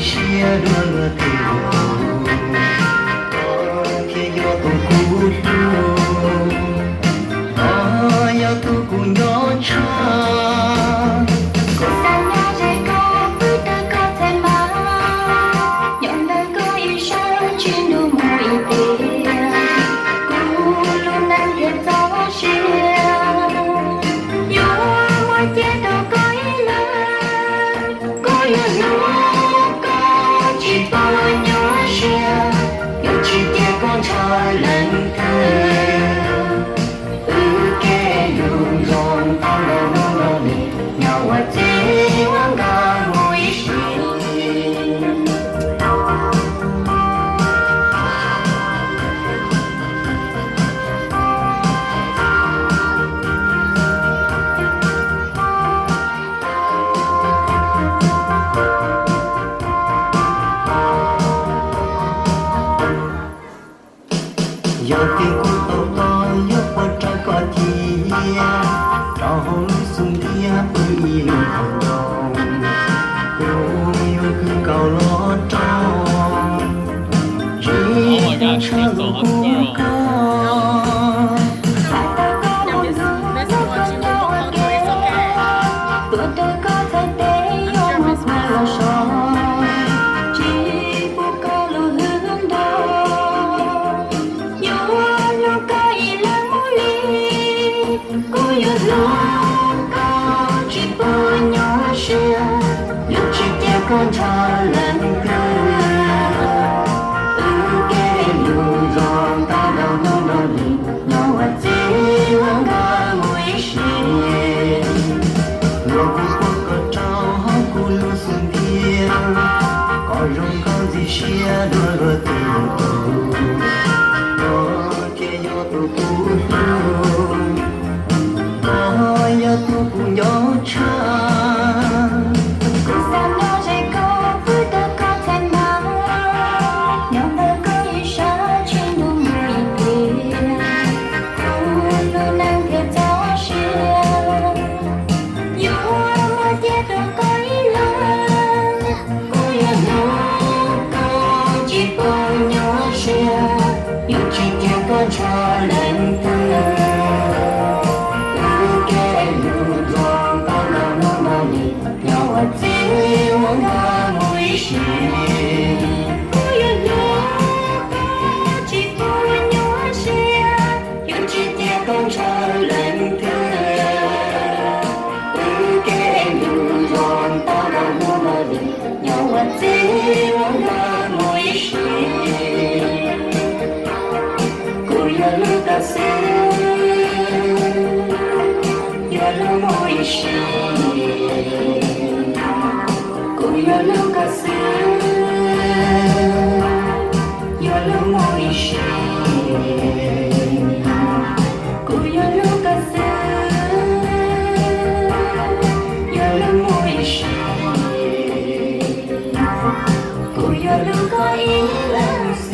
chia đưa tình kia do tôi cũ do tôi cũng nhớ cha lần thơ kê luôn rồi tao đâu đâu đi nhau ở chỉ muốn ga mùi xin giờ thì cô tao to nhớ qua trái có thì tao không sung thia bơi lùi thằng đồng cô yêu cứ cầu lo tròn chỉ đang chờ cô con tụi tôi có thể để yêu một mai lo son chỉ cô có lo hướng đâu cô yêu luôn có chỉ bao nhỏ xưa lúc chỉ theo con thơ lần kê luôn rồi ta đâu đâu đi nhau ở chỉ muốn ga mùi xin rồi cô có trao hóc cô luôn xuân thiên có rong có gì xia đôi tình có kia do tôi cũ ya tu cũng nhớ cha sao nhớ dây có với ta có thành nào nhau nơi có ý xa trên đường người kia luôn đang theo gió xưa dù mà tiếc đâu có ý lớn cô yêu luôn có chỉ bao nhớ xưa dù chỉ theo con cho lên thơ muốn ga mùi xin cô yêu nhớ chỉ cô nhớ xưa yêu chỉ tiếc không cho lần thơ kê luôn rồi ta đâu muốn đi nhau ở chỉ muốn ga mùi xin cô yêu lúc ta xưa yêu lúc mùi xin yo lo que sé, yo lo muy sé, yo lo que sé, yo lo muy sé, yo lo que